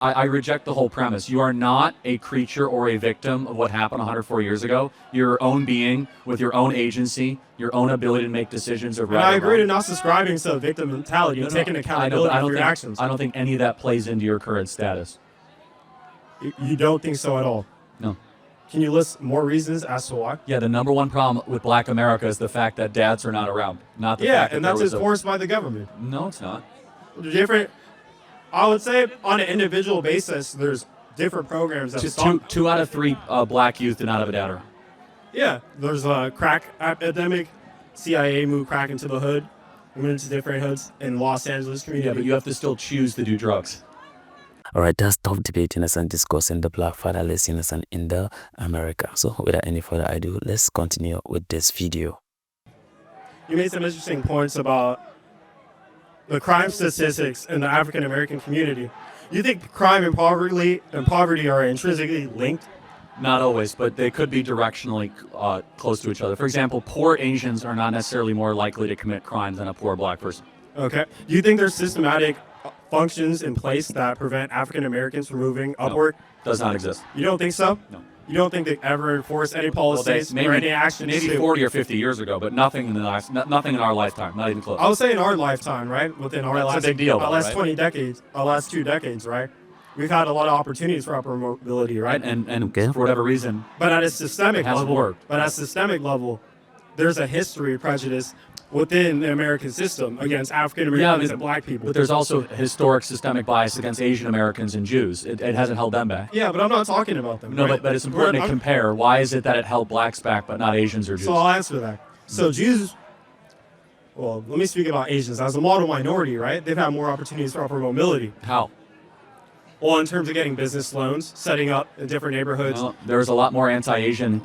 I reject the whole premise. You are not a creature or a victim of what happened 104 years ago. You're your own being with your own agency, your own ability to make decisions of right And I or agree wrong. to not subscribing to a victim mentality and taking accountability for your actions. I don't think any of that plays into your current status. You don't think so at all? No. Can you list more reasons as to why? Yeah, the number one problem with Black America is the fact that dads are not around. Not the fact that and that's enforced by the government. No, it's not. Different. I would say on an individual basis, there's different programs that Two out of three black youth do not have a dad around. Yeah, there's a crack epidemic. CIA moved crack into the hood, went into different hoods in Los Angeles community. Yeah, but you have to still choose to do drugs. All right, that's tough debating us and discussing the black fatherlessness in the America. So without any further ado, let's continue with this video. You made some interesting points about the crime statistics in the African American community. You think crime and poverty are intrinsically linked? Not always, but they could be directionally close to each other. For example, poor Asians are not necessarily more likely to commit crimes than a poor black person. Okay. Do you think there's systematic functions in place that prevent African Americans from moving upward? No, does not exist. You don't think so? No. You don't think they ever enforce any policies or any actions? Maybe 40 or 50 years ago, but nothing in our lifetime, not even close. I would say in our lifetime, right? Within our That's a big deal, last right? 20 decades, our last 2 decades, right? We've had a lot of opportunities for upward mobility, right? And Okay. for whatever reason, But at a systemic It hasn't level, worked. there's a history of prejudice within the American system against African Americans and black people. but there's also historic systemic bias against Asian Americans and Jews. It hasn't held them back. Yeah, but I'm not talking about them. No, right? but it's important to compare. Why is it that it held blacks back, but not Asians or Jews? So I'll answer that. So Jews, well, let me speak about Asians. As a model minority, right? They've had more opportunities for upward mobility. How? Well, in terms of getting business loans, setting up in different neighborhoods. Well, there's a lot more anti-Asian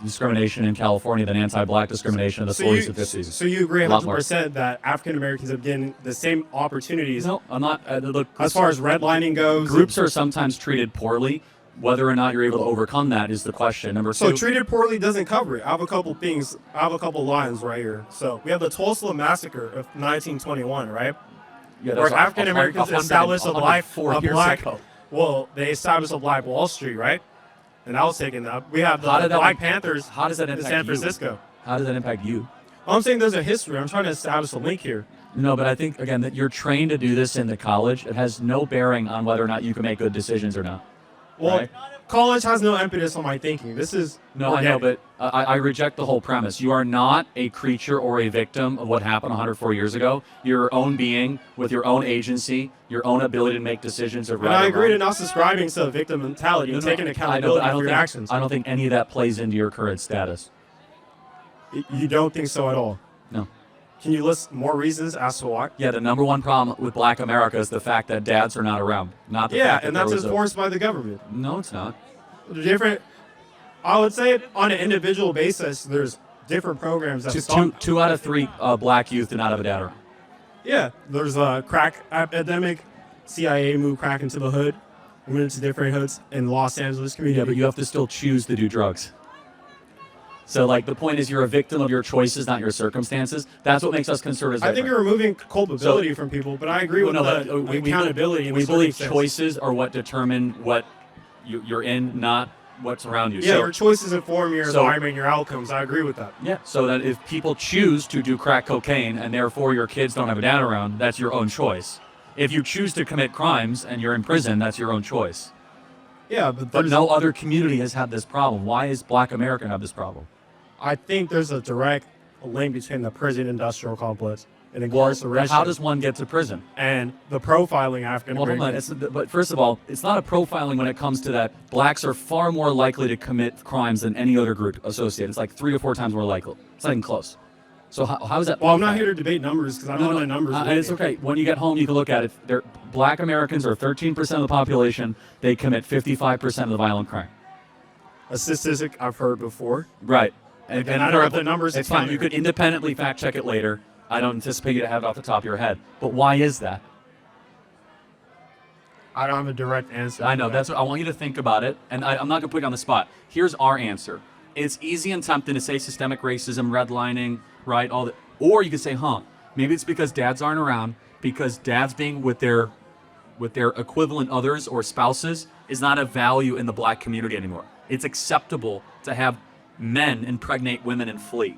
discrimination in California than anti-black discrimination in the 40s and 50s. So you agree A lot more. 100% that African Americans have getting the same opportunities No, I'm not. Look, as far as redlining goes? groups are sometimes treated poorly. Whether or not you're able to overcome that is the question. Number So two. treated poorly doesn't cover it. I have a couple things. I have a couple lines right here. So we have the Tulsa Massacre of 1921, right? Yeah, Where that's African Americans established a black. ago. Well, they established a Black Wall Street, right? And that was taken up. We have the How did that- Black Panthers How does that in impact San you? Francisco. How does that impact you? I'm saying there's a history. I'm trying to establish a link here. No, but I think, again, that you're trained to do this in the college. It has no bearing on whether or not you can make good decisions or not. Well, Right. college has no impetus on my thinking. This is No, I know, but I reject the whole premise. You are not a creature or a victim of what happened 104 years ago. You're your own being with your own agency, your own ability to make decisions of right And I or agree wrong. to not subscribing to a victim mentality and taking accountability for your actions. I don't think any of that plays into your current status. You don't think so at all? No. Can you list more reasons as to why? Yeah, the number one problem with Black America is the fact that dads are not around. Not the fact that And that's there was enforced by the government. No, it's not. Different. I would say on an individual basis, there's different programs that Two out of three black youth do not have a dad around. Yeah, there's a crack epidemic. CIA moved crack into the hood, went into different hoods in Los Angeles community. Yeah, but you have to still choose to do drugs. So, like, the point is you're a victim of your choices, not your circumstances. That's what makes us conservatives I think different. you're removing culpability from people, but I agree with the accountability. and We the believe circumstances. choices are what determine what you're in, not what's around you. Yeah, So- your choices inform your so- environment, your outcomes. I agree with that. Yeah, so that if people choose to do crack cocaine and therefore your kids don't have a dad around, that's your own choice. If you choose to commit crimes and you're in prison, that's your own choice. Yeah, But no other community has had this problem. Why is Black America have this problem? I think there's a direct link between the prison industrial complex and Well, incarceration how does one get to prison? and the profiling African Well, hold on. Americans. But first of all, it's not a profiling when it comes to that. Blacks are far more likely to commit crimes than any other group associated. It's like 3 or 4 times more likely. It's not even close. So how is that? Well, I'm not here to debate numbers because I don't know the numbers. It's okay. When you get home, you can look at it. Black Americans are 13% of the population. They commit 55% of the violent crime. A statistic I've heard before. Right. And I don't have the numbers. It's fine. You could independently fact check it later. I don't anticipate you to have it off the top of your head. But why is that? I don't have a direct answer. I know. That's what I want you to think about it. And I'm not going to put you on the spot. Here's our answer. It's easy and tempting to say systemic racism, redlining, right? All that. Or you could say, maybe it's because dads aren't around, because dads being with their with their equivalent others or spouses is not a value in the black community anymore. It's acceptable to have men impregnate women and flee.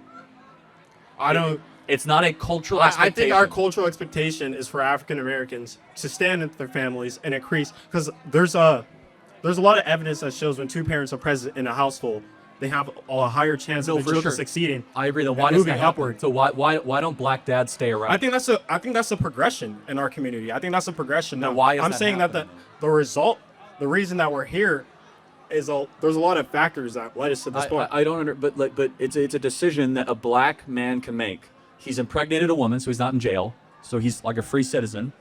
It's not a cultural I expectation. think our cultural expectation is for African Americans to stand with their families and increase, because there's a lot of evidence that shows when two parents are present in a household, they have a higher chance of the for children sure. succeeding. I agree. Then and why does moving that happen? upward. So why don't black dads stay around? I think that's a progression in our community. I think that's a progression. Now, Now, why is I'm that saying happening? that the reason that we're here is there's a lot of factors that led us to this point. I don't under, but it's a decision that a black man can make. He's impregnated a woman, so he's not in jail. So he's like a free citizen.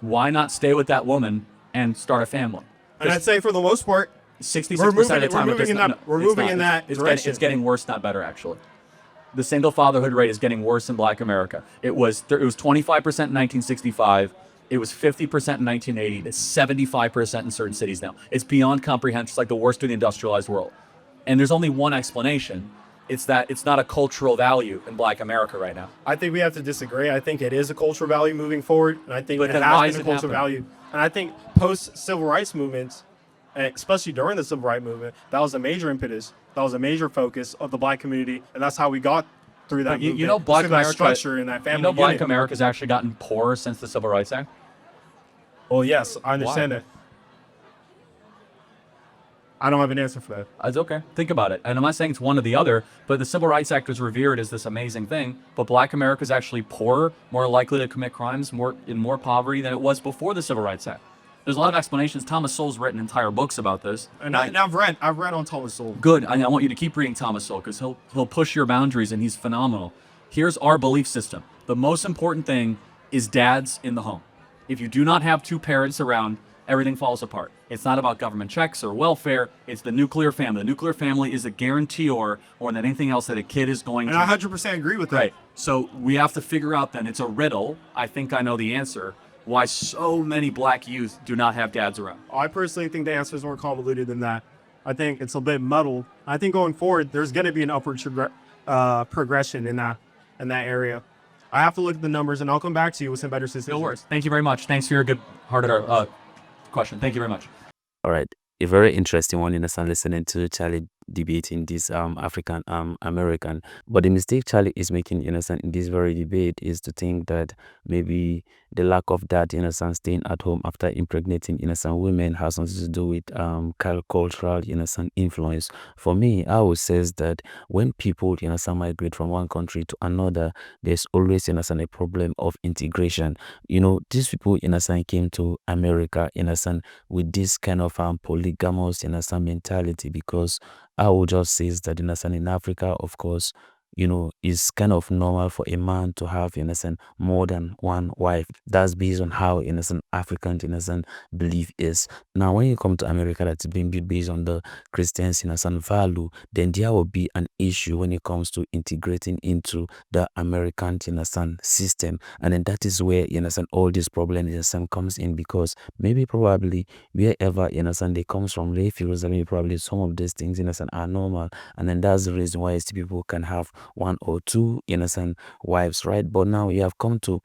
Why not stay with that woman and start a family? And I'd say for the most part, 66% We're moving- of the time, we're moving in that- we're it's moving not. in that It's direction. It's getting worse, not better, actually. The single fatherhood rate is getting worse in Black America. It was 25% in 1965. It was 50% in 1980. It's 75% in certain cities now. It's beyond comprehension. It's like the worst of the industrialized world. And there's only one explanation. It's that it's not a cultural value in Black America right now. I think we have to disagree. I think it is a cultural value moving forward, and I think But it then why has is been a it cultural happening? value. And I think post-civil rights movements, and especially during the civil rights movement, that was a major impetus. That was a major focus of the black community, and that's how we got through that movement. You know, Black through that America, structure and that family you know, Black unit. America's actually gotten poorer since the Civil Rights Act. Well, yes, I understand Why? that. I don't have an answer for that. It's okay. Think about it. And I'm not saying it's one or the other, but the Civil Rights Act was revered as this amazing thing. But Black America is actually poorer, more likely to commit crimes, in more poverty than it was before the Civil Rights Act. There's a lot of explanations. Thomas Sowell's written entire books about this. And I've read on Thomas Sowell. Good. I want you to keep reading Thomas Sowell because he'll push your boundaries and he's phenomenal. Here's our belief system. The most important thing is dads in the home. If you do not have two parents around, everything falls apart. It's not about government checks or welfare. It's the nuclear family. The nuclear family is a guarantor more than anything else that a kid is going And to. I 100% agree with that. Right. So we have to figure out then, it's a riddle. I think I know the answer. Why so many black youth do not have dads around. I personally think the answer is more convoluted than that. I think it's a bit muddled. I think going forward, there's going to be an upward progression in that area. I have to look at the numbers, and I'll come back to you with some better statistics. No worries. Thank you very much. Thanks for your good-hearted question. Thank you very much. All right, a very interesting one, listening to Charlie debating this African American. But the mistake Charlie is making, in this very debate is to think that maybe the lack of that, staying at home after impregnating, women has something to do with cultural, influence. For me, I would say that when people, migrate from one country to another, there's always, a problem of integration. These people, came to America, with this kind of polygamous, mentality, because I would just say that, in Africa, of course, it's kind of normal for a man to have, more than one wife. That's based on how, African, belief is. Now, when you come to America, that's being built based on the Christians, value, then there will be an issue when it comes to integrating into the American, system. And then that is where, all this problem, comes in, because maybe probably wherever, they comes from, they feel that maybe probably some of these things, are normal. And then that's the reason why people can have one or two, wives, right? But now you have come to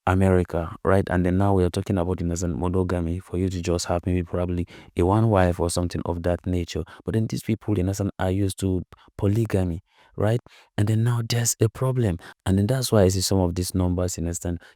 America, right? And then now we are talking about monogamy, for you to just have maybe probably a one wife or something of that nature. But then these people are used to polygamy, right? And then now there's a problem. And then that's why I see some of these numbers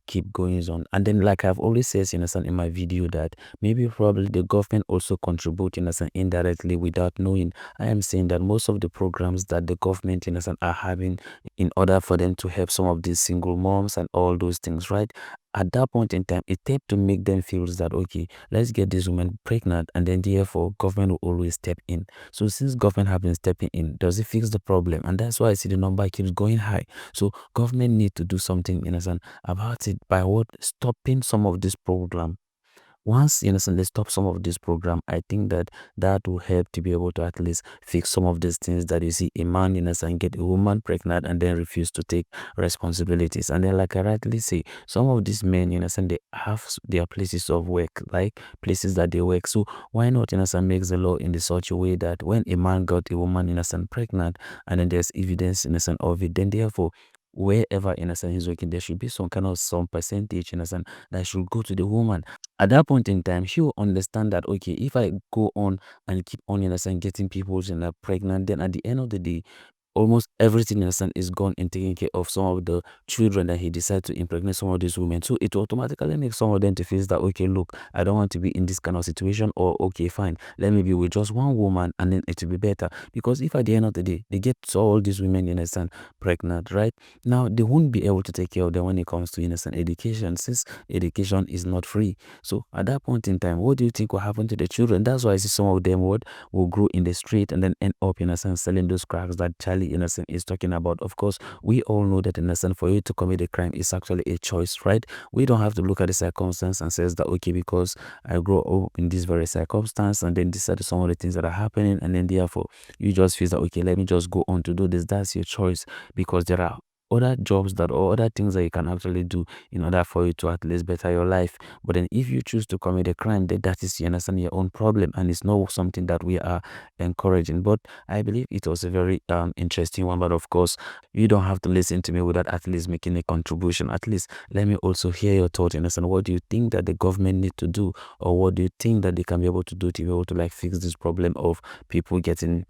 keep going on. And then, like I've always said in my video, that maybe probably the government also contribute indirectly without knowing. I am saying that most of the programs that the government are having in order for them to help some of these single moms and all those things, right? At that point in time, it tends to make them feel that, okay, let's get this woman pregnant, and then therefore government will always step in. So since government have been stepping in, does it fix the problem? And that's why I see the number keeps going high. So government need to do something about it by stopping some of this program. Once they stop some of this program, I think that will help to be able to at least fix some of these things that you see a man get a woman pregnant and then refuse to take responsibilities. And then, like I rightly say, some of these men they have their places of work, like places that they work. So why not make the law in such a way that when a man got a woman pregnant and then there's evidence of it, then therefore wherever in a sense he's working, there should be some percentage in a sense that should go to the woman. At that point in time, she will understand that okay, if I go on and keep on in a sense getting people pregnant, then at the end of the day, almost everything in a sense is gone in taking care of some of the children that he decided to impregnate some of these women. So it automatically makes some of them to feel that okay, look, I don't want to be in this kind of situation, or okay, fine, let me be with just one woman and then it will be better. Because if at the end of the day they get all these women in a sense pregnant, right? Now they won't be able to take care of them when it comes to innocent education, since education is not free. So at that point in time, what do you think will happen to the children? That's why I see some of them will grow in the street and then end up in a sense selling those cracks that Charlie in a sense is talking about. Of course, we all know that in a sense for you to commit a crime is actually a choice, right? We don't have to look at the circumstance and says that okay, because I grow up in this very circumstance and then these are some of the things that are happening, and then therefore you just feel that okay, let me just go on to do this. That's your choice, because there are other jobs that or other things that you can actually do in order for you to at least better your life. But then if you choose to commit a crime, then that is, you understand, your own problem, and it's not something that we are encouraging. But I believe it was a very interesting one. But of course, you don't have to listen to me without at least making a contribution. At least let me also hear your thoughts. You understand, what do you think that the government need to do, or what do you think that they can be able to do to be able to like fix this problem of people getting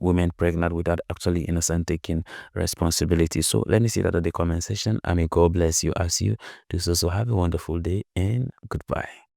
women pregnant without actually innocent taking responsibility? So let me see that at the comment section. I may God bless you as you do so. So have a wonderful day and goodbye.